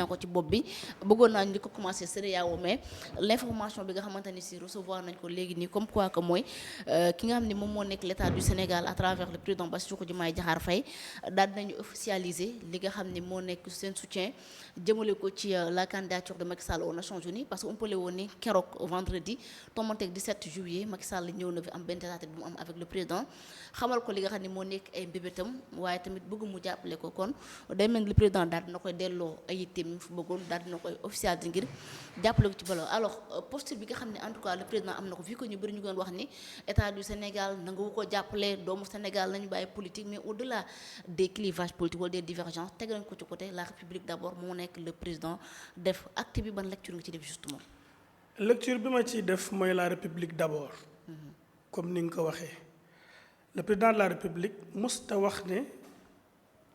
ko ci bopp bi bëggoon naa ñu ko commencé CEDEAO mais l'information bi nga xamante ni si recevoir nañ ko léegi nii comme quoi que mooy ki nga xam ne moom moo nekk l'état du Sénégal à travers le président Bassirou Diomaye Diakhar Faye daal dinañu officialiser li nga xam ne moo nekk seen soutien jëmale ko ci la candidature de Macky Sall aux Nations Unies parce que umpale woon ni keroog vendredi tombanteeg 17 juillet Macky Sall ñëw na fi am benn tête bu mu am avec le président xamal ko li nga xam ne moo nekk ay mbébétam waaye tamit bëgg mu jàppale ko kon day mel ni le président daal dina koy delloo ay yitteem ñu fi bëggoon daal dina koy officialiser ngir jàppale ko ci balo alors posture bi nga xam ne en tout cas le président am na ko fii ko ñu bëri ñu doon wax ni état du Sénégal nangu ko jàppale doomu Sénégal nañu bàyyi politique mais au delà des clivages politiques wala des divergences teg nañ ko ci côté la République d'abord moo nekk le président def acte bi ban lecture nga ci def justement. lecture bi ma ciy def mooy la République d'abord. comme ni nga ko waxee le président de la République musta wax ne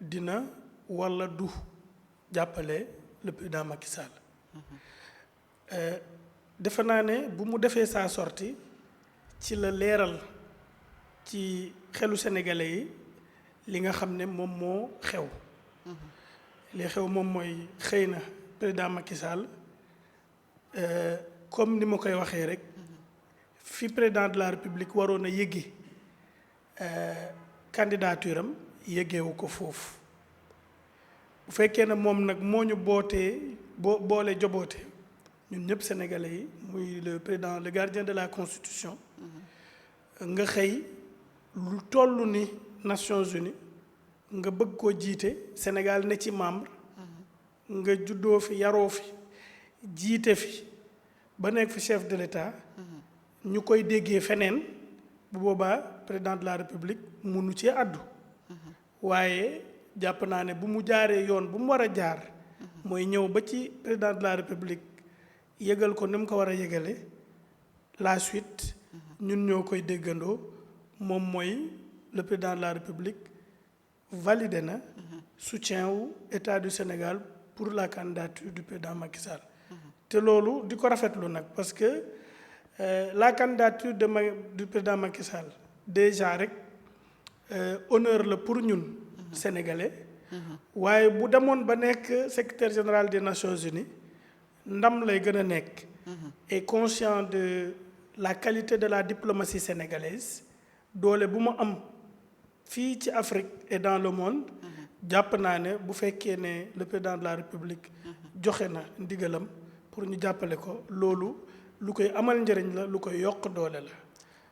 dina wala du jàppale le président Macky Sall. defe naa ne bu mu defee sa sortie ci la leeral ci xelu sénégalais yi li nga xam ne moom moo xew. li xew moom mooy xëy na président Macky Sall comme ni ma koy waxee rek fi président de la République waroon a yëge candidature am yëgeewu ko foofu bu fekkee ne moom nag moo ñu boole joboote ñun ñëpp sénégalais yi muy le président le gardien de la constitution nga xëy lu toll ni Nations Unies nga bëgg koo jiite Sénégal ne ci membre nga juddoo fi yaroo fi jiite fi ba nekk fi chef de l'État ñu koy déggee feneen bu boobaa président de la République munu ci àddu waaye jàpp naa ne bu mu jaaree yoon bu mu war a jaar mooy ñëw ba ci président de la République yëgal ko ni mu ko war a yëgale la suite ñun ñoo koy déggandoo moom mooy le président de la République validé na soutien wu état du Sénégal pour la candidature du président Macky Sall te loolu di ko rafetlu nag parce que la candidature du président Macky Sall déjà rek honneur la pour ñun sénégalais waaye bu demoon ba nekk secrétaire général des Nations Unies ndam lay gën a nekk et conscient de la qualité de la diplomatie sénégalaise doole bu mu am fii ci Afrique et dans le monde jàpp naa ne bu fekkee ne le président de la République joxe na ndigalam pour ñu jàppale ko loolu lu koy amal njëriñ la lu koy yokk doole la.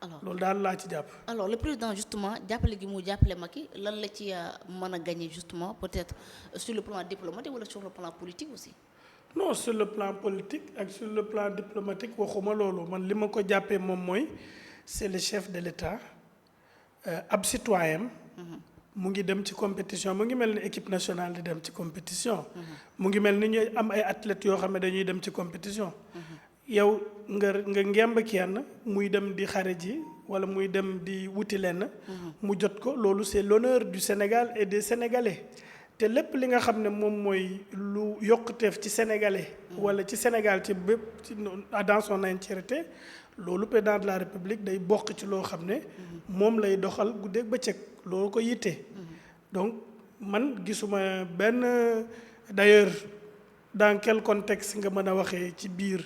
alors loolu daal laa ci jàpp. alors le président justement jàppale gi mu jàppale Macky lan la ci mën a gagner justement peut-être sur le plan diplomatique wala sur le plan politique aussi. non sur le plan politique ak sur le plan diplomatique waxuma loolu man li ma ko jàppee moom mooy c'est le chef de l'État ab citoyen mu ngi dem ci compétition mu ngi mel ni équipe nationale di dem ci compétition mu ngi mel ni ñuy am ay athlètes yoo xam ne dañuy dem ci compétition yow nga ngemb kenn muy dem di xare ji wala muy dem di wuti lenn mu jot ko loolu c'est l'honneur du Sénégal et des Sénégalais te lépp li nga xam ne moom mooy lu yokkuteef ci sénégalais wala ci Sénégal ci bépp dans son entièreté loolu président de la République day bokk ci loo xam ne moom lay doxal guddeeg bëccëg loolu ko yitte donc man gisuma benn d'ailleurs dans quel contexte nga mën a waxee ci biir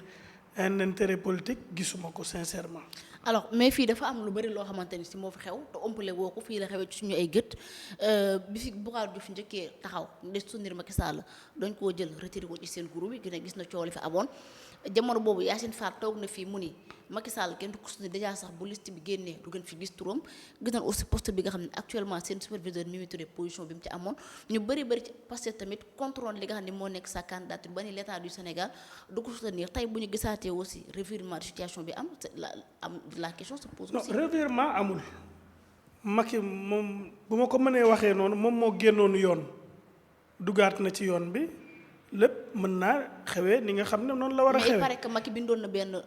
un intérêt politique gisuma ko sincèrement. alors mais fii dafa am lu bari loo xamante ni si moo fi xew te ëmpale woo ko fii la xewee ci suñu ay gët bi fi Bougane Diouf njëkkee taxaw de soutenir Macky Sall dañ koo jël retiré ko ci seen groupe yi gis na coow li fi amoon jamono boobu Yacine Fall toog na fii mu ni Macky Sall kenn du ko soutenir déjà sax bu liste bi génnee du gën fi gis turam gis nañ aussi poste bi nga xam ne actuellement seen superviseur Mimi Touré position bi mu ci amoon ñu bëri ci parce que tamit contrôle li nga xam ne moo nekk sa candidature ba ni l'état du Sénégal du ko soutenir tey bu ñu gisaatee aussi revirement de situation bi am la question se pose aussi. non revirement amul Macky moom bu ma ko mënee waxee noonu moom moo génnoon yoon dugaat na ci yoon bi lépp mën naa xewee ni nga xam ne noonu la war a xewee. mais il paraît que Macky bindoon na benn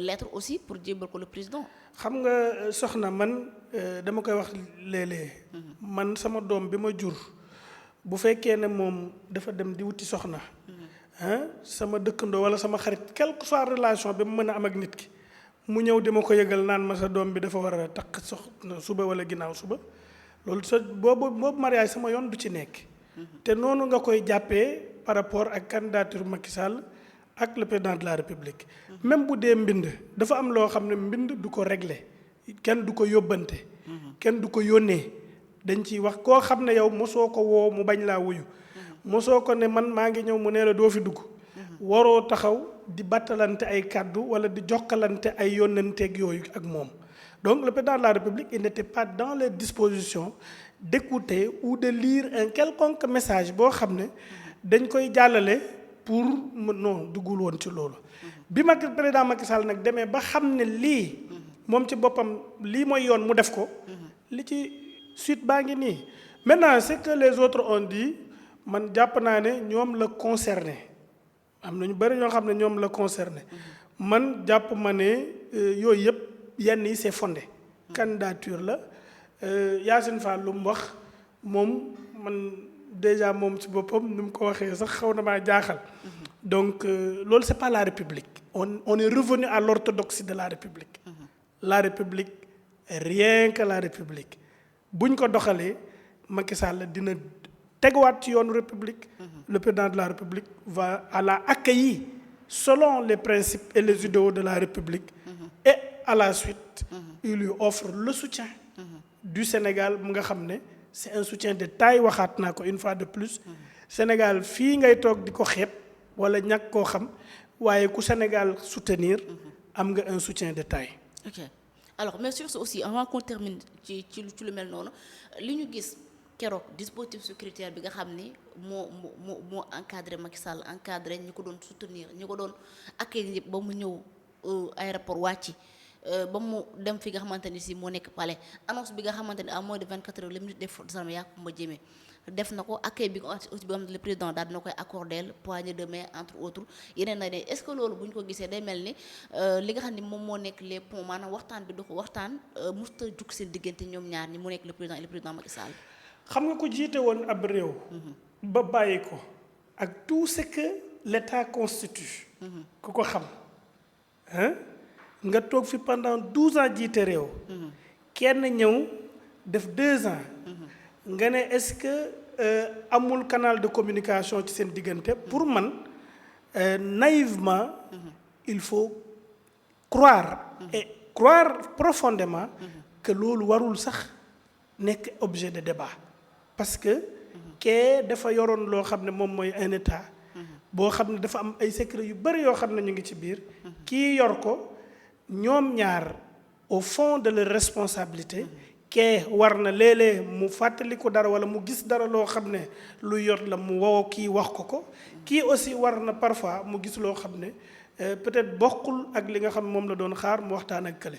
lettre aussi pour jébbal ko le président. xam nga soxna man dama koy wax léeg-léeg man sama doom bi ma jur bu fekkee ne moom dafa dem di wuti soxna sama dëkkandoo wala sama xarit quelle que soit relation bi mu mën a am ak nit ki mu ñëw di ma ko yëgal naan ma sa doom bi dafa war a takk soxna suba wala ginnaaw suba loolu sa boobu mariage sama yoon du ci nekk te noonu nga koy jàppee par rapport ak candidature Macky Sall ak le président de la République. même bu dee mbind dafa am loo xam ne mbind du ko régler kenn du ko yóbbante. kenn du ko yónnee dañ ciy wax koo xam ne yow mosoo ko woo mu bañ laa wuyu. mosoo ko ne man maa ngi ñëw mu nee la doo fi dugg. waroo taxaw di battalante ay kàddu wala di jokkalante ay yónnanteeg yooyu ak moom. donc le président de la République il n'était pas dans les dispositions d'écouter ou de lire un quelconque message boo xam ne dañ koy jàllale pour non duggul woon ci loolu. bi président Macky Sall nag demee ba xam ne lii moom ci boppam lii mooy yoon mu def ko. li ci suite baa ngi nii. maintenant c'est que les autres ont dit man jàpp naa ne ñoom la concerné am na ñu bëri ñoo xam ne ñoom la concerné man jàpp ma ne yooyu yëpp yenn yi c'est fondé. candidature la Yacine Fall lu mu wax moom man déjà moom ci boppam ni mu ko waxee sax xaw na maa jaaxal. donc loolu c'est pas la République. on est revenu à l'orthodoxie de la République. La République rien que la République buñ ko doxalee Macky Sall dina teguwaat ci yoonu République. Le président de la République va à la accueillir selon les principes et les idéaux de la République. Et à la suite il lui offre le soutien du Sénégal mu nga xam ne c'est un soutien de taille waxaat naa ko une fois de plus. Sénégal fii ngay toog di ko xeeb wala ñàkk koo xam waaye ku Sénégal soutenir am nga un soutien de taille. ok alors mais sur ce aussi avant qu'on termine ci lu mel noonu li ñu gis keroog dispositif sécuritaire bi nga xam ni moo encadré Macky Sall encadré ñi ko doon soutenir ñi ko doon accueillir ñëpp ba mu ñëw aéroport wàcci ba mu dem fi nga xamante ni si moo nekk palais annonce bi nga xamante ni à moins de 24 heures le ministre des Forces armées Yacoumba Diémé def na ko accueil bi aussi bi nga xam ne le président daal dina koy accordé poignée de main entre autres yeneen na ne est-ce que loolu bu ñu ko gisee day mel ni li nga xam ne moom moo nekk les ponts maanaam waxtaan bi du ko waxtaan musta jug seen diggante ñoom ñaar ñi mu nekk le président et le président Macky Sall. xam nga ko jiite woon ab réew. ba bàyyi ko ak tout ce que l'État constitue. ku ko xam nga toog fi pendant 12 ans jiite réew. kenn ñëw def 2 ans. nga ne est-ce que amul canal de communication ci seen diggante pour man naïvement il faut croire et croire profondément que loolu warul sax nekk objet de débat parce que kee dafa yoroon loo xam ne moom mooy un état boo xam ne dafa am ay secret yu bari yoo xam ne ñu ngi ci biir kii yor ko ñoom ñaar au fond de leur responsabilité kee war na léeg-léeg mu fàttali ko dara wala mu gis dara loo xam ne lu yor la mu woo kii wax ko kii aussi war na parfois mu gis loo xam ne peut-être bokkul ak li nga xam moom la doon xaar mu waxtaan ak kële.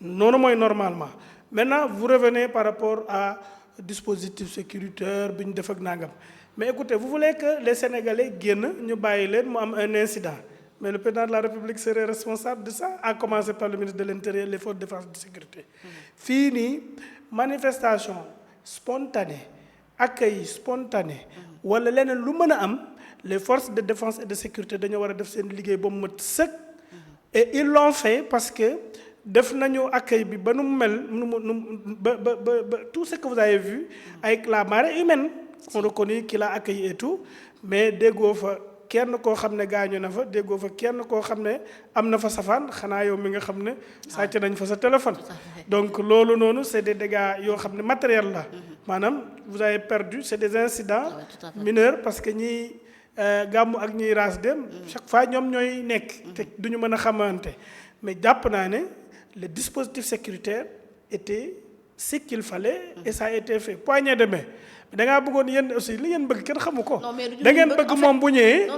noonu mooy normalement maintenant vous revenez par rapport à dispositif sécuritaire bi ñu def ak nangam mais écoutez vous voulez que les Sénégalais génn ñu bàyyi leen mu am un incident mais le président de la République serait responsable de ça à commencer par le ministre de l'Intérieur les forces de défense et de sécurité. fii nii manifestation spontanée accueil spontané wala leneen lu mën a am les forces de défense et de sécurité dañoo war a def seen liggéey ba mu mat sëkk et ils l'ont fait parce que def nañu accueil bi ba nu mu mel ba tout ce que vous avez vu avec la marée humaine on reconnaît qu'il a accueilli et tout mais déggoo fa kenn koo xam ne gaañu na fa déggoo fa kenn koo xam ne am na fa safaan xanaa yow mi nga xam ne sàcc nañ fa sa téléphone donc loolu noonu c'est des dégâts yoo xam ne matériel la maanaam vous avez perdu c'est des incidents mineurs parce que ñiy gàmmu ak ñiy raas dem chaque fois ñoom ñooy nekk te duñu mën a xamante mais jàpp naa ne le dispositif sécuritaire était ce qu'il fallait et ça a été fait poignée de main da ngaa bëggoon yéen aussi li ngeen bëgg kenn xamu ko. da ngeen bëgg moom bu ñëwee.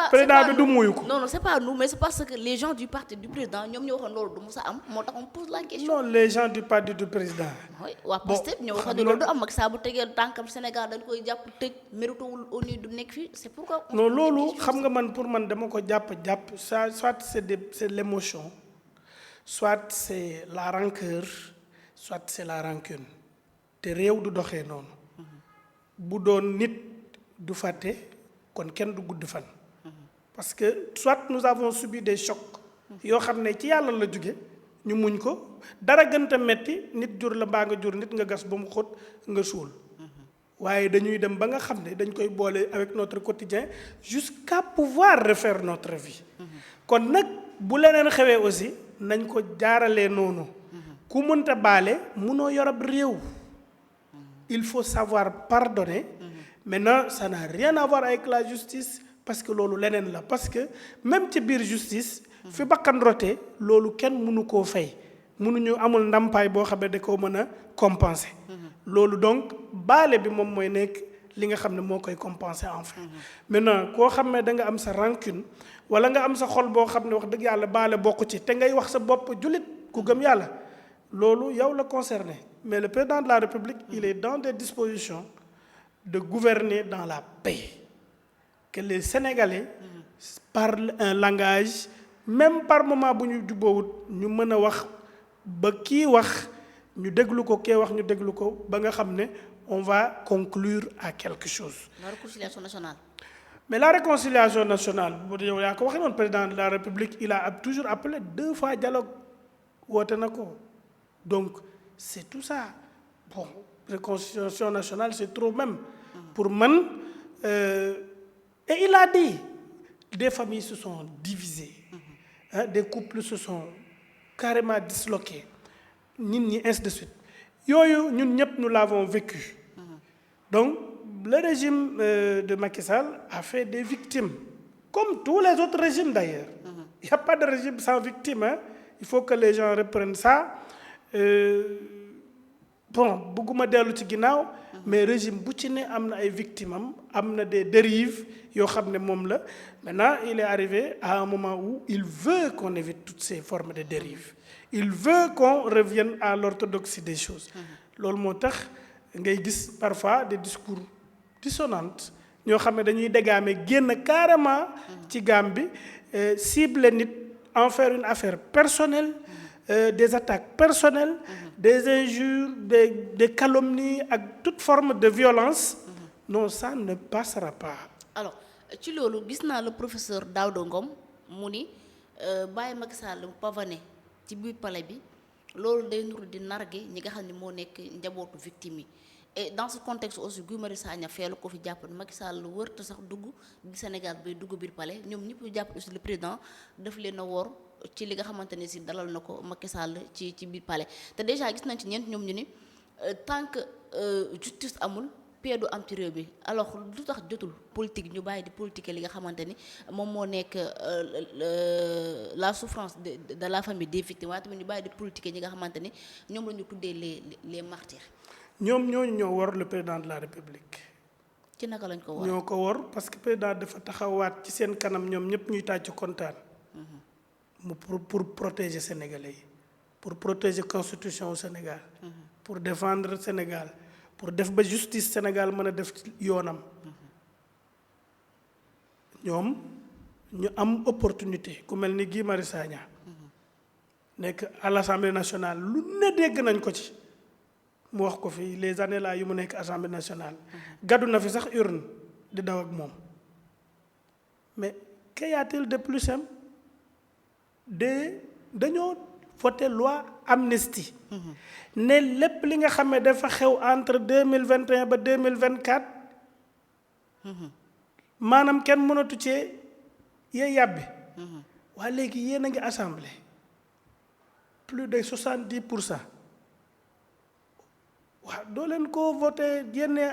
président bi du muyu ko. non c'est pas nous mais c'est parce que les gens du parti du président ñoom ñoo waxoon loolu du mës a am moo tax on pose la question. non les gens du parti du président. oui waa Pastef ñoo waxoon ne loolu du am ak saa bu tegee tànkam Sénégal dañ koy jàpp tëj méritowul au lieu du nekk fii c'est pourquoi. non loolu xam nga man pour man dama ko jàpp ça soit c'est l'émotion soit c'est la rancœur soit c'est la rancune te réew du doxee noonu. bu doon nit du fàtte kon kenn du gudd fan parce que soit nous avons subi des chocs yoo xam ne ci yàlla la jóge ñu muñ ko dara gënta metti nit jur la mbaa nga jur nit nga gas ba mu xóot nga suul waaye dañuy dem ba nga xam ne dañ koy boole avec notre quotidien jusqu'à pouvoir refaire notre vie kon nag bu leneen xewee aussi nañ ko jaaralee noonu ku mënta baale munoo yorab réew il faut savoir pardonner maintenant ça n'a rien à voir avec la justice parce que loolu leneen la parce que même ci biir justice fi bakkan rote loolu kenn mënu koo fay mënuñu amul ndàmpaay boo xam ne da koo mën a compenser loolu donc baale bi moom mooy nekk li nga xam ne moo koy compenser enfin maintenant koo xam ne da nga am sa rancune wala nga am sa xol boo xam ne wax dëgg yàlla baale bokk ci te ngay wax sa bopp jullit ku gëm yàlla loolu yow la concerné mais le président de la République il est dans des dispositions de gouverner dans la paix que les Sénégalais parlent un langage même par moment bu ñu jubboowut ñu mën a wax ba kii wax ñu déglu ko kee wax ñu déglu ko ba nga xam ne on va conclure à quelque chose. La réconciliation nationale. Mais la réconciliation nationale bu yow yaa ko waxee noonu président de la République il a toujours appelé 2 fois dialogue woote na ko donc c'est tout ça bon réconciliation nationale c'est trop même pour man et il a dit des familles se sont divisées des couples se sont carrément disloqués nit ñi ainsi de suite yooyu ñun ñëpp nous l'avons vécu donc le régime de Macky Sall a fait des victimes comme tous les autres régimes d'ailleurs il n'y a pas de régime sans victime hein. Il faut que les gens reprennent ça bon bëgguma dellu ci ginnaaw mais régime bu ci ne am na ay victimes am na des dérives yoo xam ne moom la maintenant il est arrivé à un moment où il veut qu'on évite toutes ces formes de dérives il veut qu'on revienne à l'orthodoxie des choses loolu moo tax ngay gis parfois des discours dissonants ñoo xam ne dañuy dégaame génn carrément ci gamme bi cible nit en faire une affaire personnelle des attaques personnelles des injures des calomnies ak toute forme de violence non ça ne passera pas. Alors ci loolu gis naa le professeur Daouda Ngom mu ni bàyyi Macky Sall mu pavané ci biir palais bi loolu day nuru di narge ñi nga xam ne moo nekk njabootu victime yi et dans ce contexte aussi Guy Marius Sagna feelu ko fi jàpp Macky Sall wër te sax dugg Sénégal bay dugg biir palais ñoom ñëpp jàpp aussi le président daf leen a wor ci li nga xamante ne si dalal na ko Macky Sall ci biir palais te déjà gis nañ ci ñeent ñoom ñu ni tant que justice amul paix du am ci réew bi alors lu tax jotul politique ñu bàyyi di politique li nga xamante ni moom moo nekk la souffrance de la famille des victimes waaye tamit ñu bàyyi di politique ñi nga xamante ni ñoom la ñu tuddee les martyrs. ñoom ñoo war le président de la République. ci naka lañ ko war ñoo ko war parce que président dafa taxawaat ci seen kanam ñoom ñëpp ñuy tàcc kontaan. mu pour protéger Sénégalais yi pour protéger constitution au Sénégal. pour défendre Sénégal pour def ba justice Sénégal mën a def yoonam. ñoom ñu am opportunité ku mel ni Guy Marius Sagna nekk à l'Assemblée nationale lu ne dégg nañ ko ci. mu wax ko fi les années là yu mu nekk Assemblée nationale gaddu na fi sax urne di daw ak moom mais qu'y a-t-il de plus simple dañoo voté loi amnistie ne lépp li nga xam ne dafa xew entre 2021 ba 2024 maanaam kenn mënatu cee yee yàbbi waa léegi yéen a ngi assemblée plus de 70%. waaw doo leen ko voté génne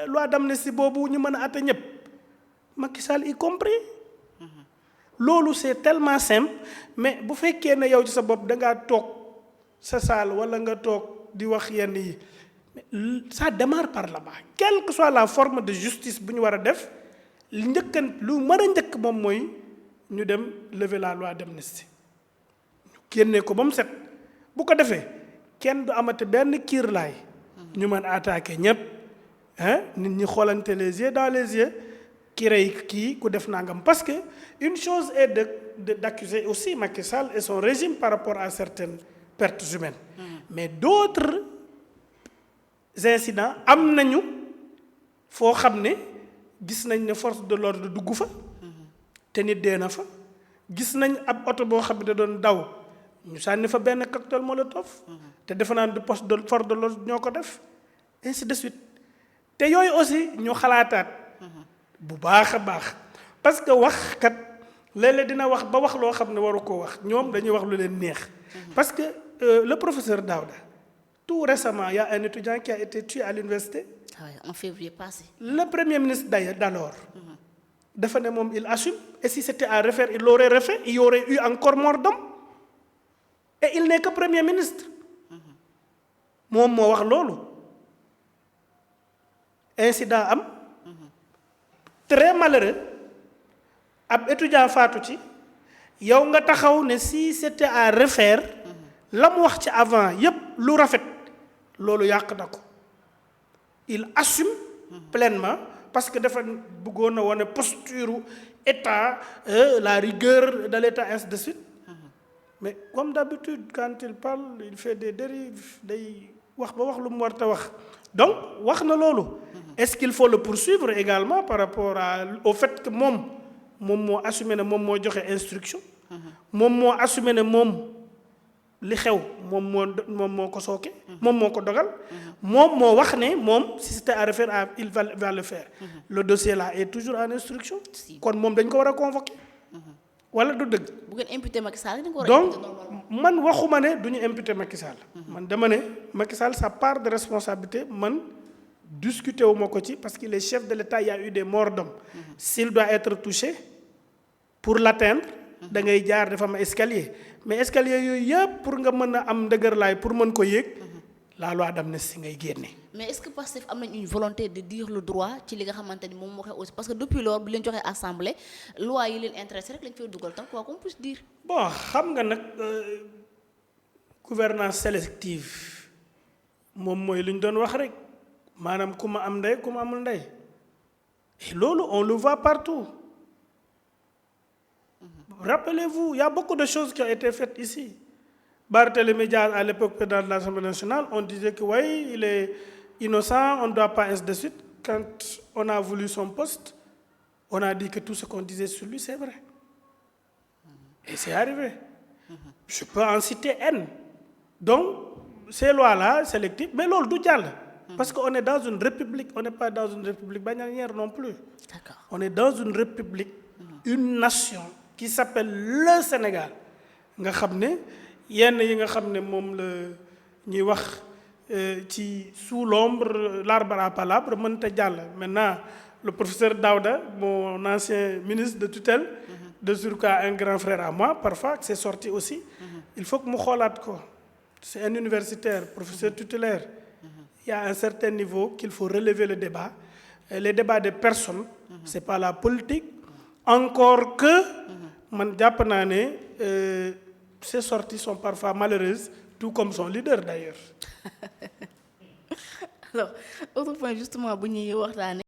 loi d'amnistie boobu ñu mën a àtte ñëpp Macky Sall y compris loolu c'est tellement simple mais bu fekkee ne yow ci sa bopp da ngaa toog sa salle wala nga toog di wax yenn yi ça démarre par là-bas quelle que soit la forme de justice bu ñu war a def lu mën a njëkk moom mooy ñu dem lever la loi d'amnistie ñu génne ko ba mu set bu ko defee kenn du amati benn kiirlaay ñu mën attaquer ñëpp nit ñi xoolante les yeux dans les yeux ki rey kii ku def nangam parce que une chose est d'accuser aussi Macky Sall et son régime par rapport à certaines pertes humaines mais d'autres incidents am nañu foo xam ne gis nañ ne force de l'ordre dugg fa te nit dee na fa gis nañ ab oto boo xam ne da doon daw ñu sànni fa benn cocktail molotov te defe naa du poste de force de l'ordre ñoo ko def ainsi de suite te yooyu aussi ñu xalaataat bu baax a baax parce que wax kat léeg-léeg dina wax ba wax loo xam ne waru koo wax ñoom dañuy wax lu leen neex parce que le professeur Daouda tout récemment il y a un étudiant qui a été tué à l'université en février passé. Le premier ministre d'alors dafa ne moom il assume et si c'était à refaire il l'aurait refait il y aurait eu encore mort d'homme et il n'est que premier ministre moom moo wax loolu incident am très malheureux ab étudiant faatu ci yow nga taxaw ne si c'était à refaire la mu wax ci avant yépp lu rafet loolu yàq na ko il assume pleinement parce que dafa bëggoon a wane posture état la rigueur de l'état ainsi de suite mais comme d'habitude quand il parle il fait des dérives day wax ba wax lu mu war ta wax donc wax na loolu est-ce qu'il faut le poursuivre également par rapport au fait que moom moo assumé ne moom moo joxe instruction moom moo assumé ne moom li xew moom moo ko sooke moom moo ko dogal moom moo wax ne moom si c'était à refaire il va le faire le dossier là est toujours en instruction kon moom dañ ko war a convoquer wala du dëgg bu ngeen imputé Macky Sall dañ ko war a donc imputé normalement. man waxuma ne du ñu imputé Macky Sall man dama ne Macky Sall sa part de responsabilité man discuter wu ma ko ci parce qu'il est chef de l'État il y a eu des morts d'hommes s'il doit être touché pour l'atteindre da ngay jaar dafa am escalier mais escalier yooyu yëpp pour nga mën a am ndëgërlaay pour mën ko yéeg la loi d'amnistie ngay génne. mais est-ce que Pastef am nañ une volonté de dire le droit ci li nga xamante ni moom moo xew aussi parce que depuis lors bu leen joxee assemblée loi yi leen intéressé rek lañ fay dugal tam quoi qu'on puisse dire. bon xam nga nag gouvernance sélective moom mooy li ñu doon wax rek maanaam ku ma am ndey ku ma amul ndey et loolu on le voit partout. Rappelez-vous, il y a beaucoup de choses qui ont été faites ici. Barthélémy Diaz, à l'époque président de l'Assemblée nationale, on disait que oui, il est innocent, on ne doit pas ainsi de suite. Quand on a voulu son poste, on a dit que tout ce qu'on disait sur lui, c'est vrai. Et c'est arrivé. Je peux en citer N. Donc, ces lois-là, sélectives, mais l'autre du diable. Parce qu'on est dans une république, on n'est pas dans une république bananière non plus. D'accord. On est dans une république, une nation qui s'appelle le Sénégal nga xam ne yenn yi nga xam ne moom la ñuy wax ci sous l'ombre l'arbre à palabre mënta jàll maintenant le professeur Daouda mon ancien ministre de tutelle de surcroît un grand frère à moi parfois c'est sorti aussi il faut que mu xoolaat ko c'est un universitaire professeur tutélaire il y a un certain niveau qu'il faut relever le débat et les débats des personnes c'est pas la politique encore que man jàpp naa ne ces sorties sont parfois malheureuses tout comme son leader d'ailleurs. Alors autre point justement bu ñuy waxtaanee